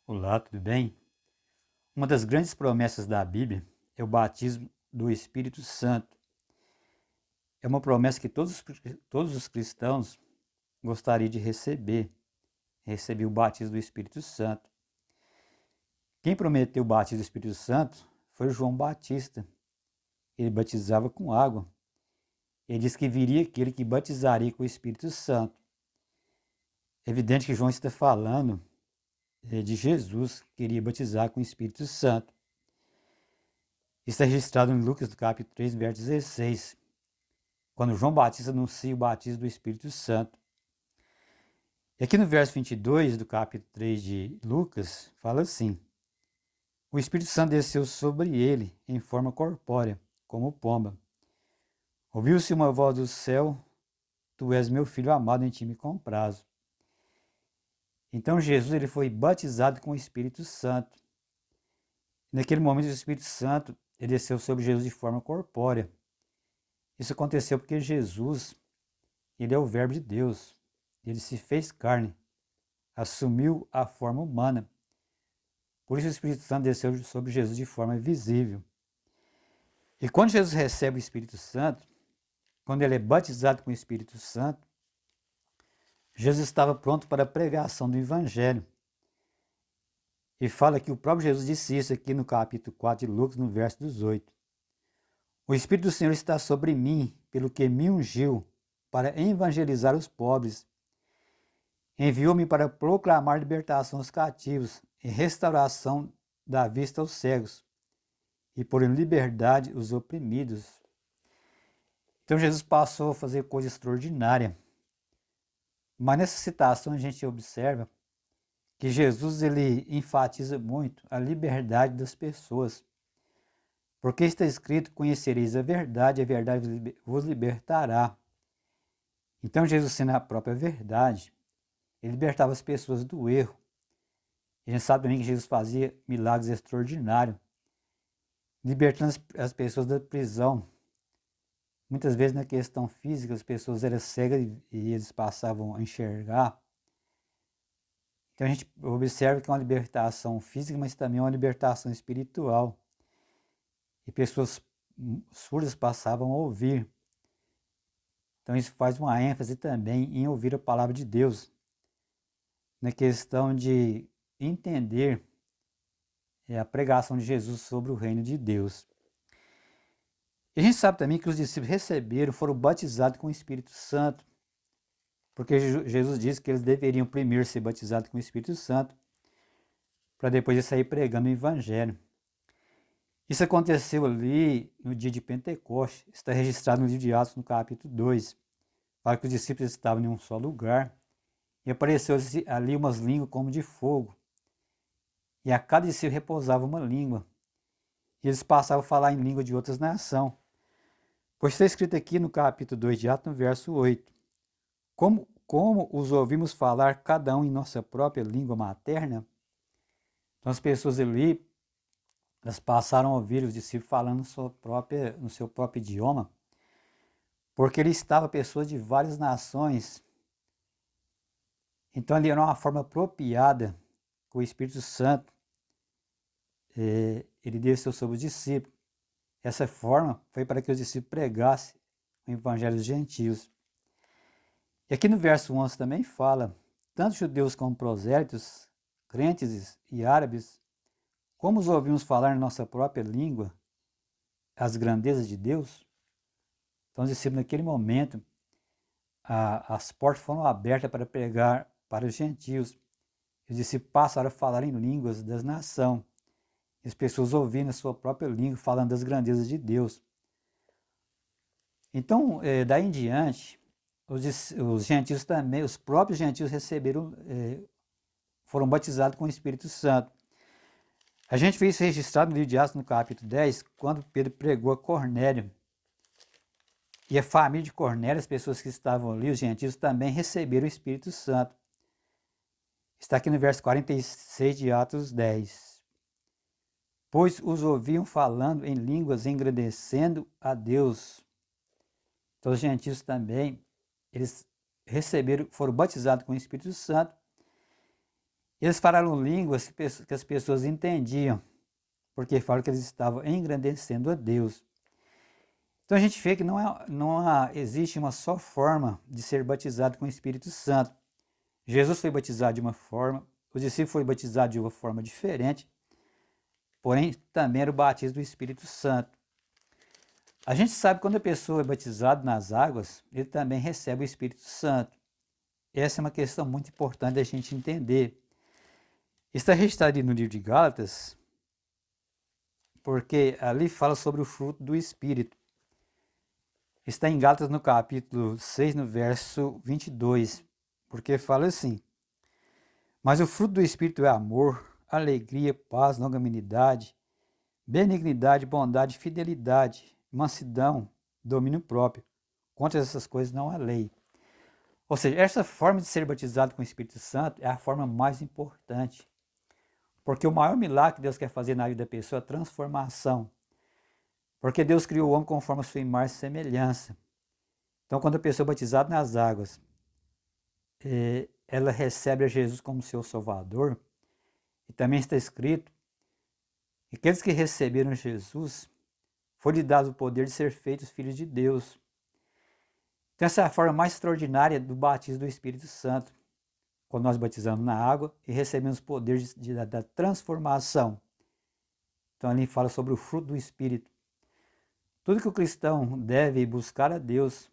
Olá, tudo bem? Uma das grandes promessas da Bíblia é o batismo do Espírito Santo. É uma promessa que todos os cristãos gostariam de receber o batismo do Espírito Santo. Quem prometeu o batismo do Espírito Santo foi João Batista. Ele batizava com água. Ele disse que viria aquele que batizaria com o Espírito Santo. É evidente que João está falando de Jesus, que iria batizar com o Espírito Santo. Isso é registrado em Lucas, do capítulo 3, verso 16. Quando João Batista anuncia o batismo do Espírito Santo. E aqui no verso 22 do capítulo 3 de Lucas, fala assim: O Espírito Santo desceu sobre ele em forma corpórea, como pomba. Ouviu-se uma voz do céu: Tu és meu filho amado, em ti me comprazo. Então Jesus ele foi batizado com o Espírito Santo. Naquele momento o Espírito Santo ele desceu sobre Jesus de forma corpórea. Isso aconteceu porque Jesus ele é o Verbo de Deus. Ele se fez carne, assumiu a forma humana. Por isso o Espírito Santo desceu sobre Jesus de forma visível. E quando Jesus recebe o Espírito Santo, quando ele é batizado com o Espírito Santo, Jesus estava pronto para a pregação do Evangelho. E fala que o próprio Jesus disse isso aqui no capítulo 4 de Lucas, no verso 18. O Espírito do Senhor está sobre mim, pelo que me ungiu para evangelizar os pobres. Enviou-me para proclamar libertação aos cativos e restauração da vista aos cegos, e pôr em liberdade os oprimidos. Então Jesus passou a fazer coisa extraordinária. Mas nessa citação a gente observa que Jesus ele enfatiza muito a liberdade das pessoas. Porque está escrito: conhecereis a verdade vos libertará. Então Jesus, sendo a própria verdade, ele libertava as pessoas do erro. A gente sabe também que Jesus fazia milagres extraordinários, libertando as pessoas da prisão. Muitas vezes na questão física as pessoas eram cegas e eles passavam a enxergar. Então a gente observa que é uma libertação física, mas também é uma libertação espiritual. E pessoas surdas passavam a ouvir. Então isso faz uma ênfase também em ouvir a palavra de Deus, na questão de entender a pregação de Jesus sobre o reino de Deus. E a gente sabe também que os discípulos foram batizados com o Espírito Santo, porque Jesus disse que eles deveriam primeiro ser batizados com o Espírito Santo, para depois sair pregando o Evangelho. Isso aconteceu ali no dia de Pentecostes, está registrado no livro de Atos, no capítulo 2. Fala que os discípulos estavam em um só lugar, e apareceu ali umas línguas como de fogo, e a cada discípulo repousava uma língua, e eles passavam a falar em língua de outras nações. Pois está escrito aqui no capítulo 2 de Atos, no verso 8. Como os ouvimos falar cada um em nossa própria língua materna? Então as pessoas ali, elas passaram a ouvir os discípulos falando no seu próprio idioma, porque ali estavam pessoas de várias nações. Então ali era uma forma apropriada que o Espírito Santo ele desceu sobre os discípulos. Essa forma foi para que os discípulos pregassem o evangelho dos gentios. E aqui no verso 11 também fala: tanto judeus como prosélitos, crentes e árabes, como os ouvimos falar em nossa própria língua as grandezas de Deus. Então os discípulos naquele momento, as portas foram abertas para pregar para os gentios. Os discípulos passaram a falar em línguas das nações. As pessoas ouvindo a sua própria língua, falando das grandezas de Deus. Então, daí em diante, os gentios também, os próprios gentios foram batizados com o Espírito Santo. A gente vê isso registrado no livro de Atos, no capítulo 10, quando Pedro pregou a Cornélio. E a família de Cornélio, as pessoas que estavam ali, os gentios, também receberam o Espírito Santo. Está aqui no verso 46 de Atos 10. Pois os ouviam falando em línguas, engrandecendo a Deus. Então os gentios também, eles foram batizados com o Espírito Santo. Eles falaram línguas que as pessoas entendiam, porque falam que eles estavam engrandecendo a Deus. Então a gente vê que existe uma só forma de ser batizado com o Espírito Santo. Jesus foi batizado de uma forma, os discípulos foram batizados de uma forma diferente, porém também era o batismo do Espírito Santo. A gente sabe que quando a pessoa é batizada nas águas, ele também recebe o Espírito Santo. Essa é uma questão muito importante da gente entender. Está registrado no livro de Gálatas, porque ali fala sobre o fruto do Espírito. Está em Gálatas no capítulo 6, no verso 22, porque fala assim: mas o fruto do Espírito é amor, alegria, paz, longanimidade, benignidade, bondade, fidelidade, mansidão, domínio próprio. Contra essas coisas não há lei. Ou seja, essa forma de ser batizado com o Espírito Santo é a forma mais importante. Porque o maior milagre que Deus quer fazer na vida da pessoa é a transformação. Porque Deus criou o homem conforme a sua imagem e semelhança. Então, quando a pessoa é batizada nas águas, ela recebe a Jesus como seu Salvador. E também está escrito que aqueles que receberam Jesus foi-lhe dado o poder de ser feitos filhos de Deus. Então, essa é a forma mais extraordinária do batismo do Espírito Santo. Quando nós batizamos na água e recebemos o poder da transformação. Então, ali fala sobre o fruto do Espírito. Tudo que o cristão deve buscar a Deus,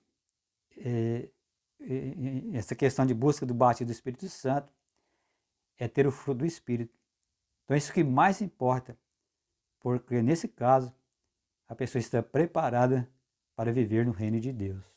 essa questão de busca do batismo do Espírito Santo, é ter o fruto do Espírito. Então, isso que mais importa, porque nesse caso, a pessoa está preparada para viver no reino de Deus.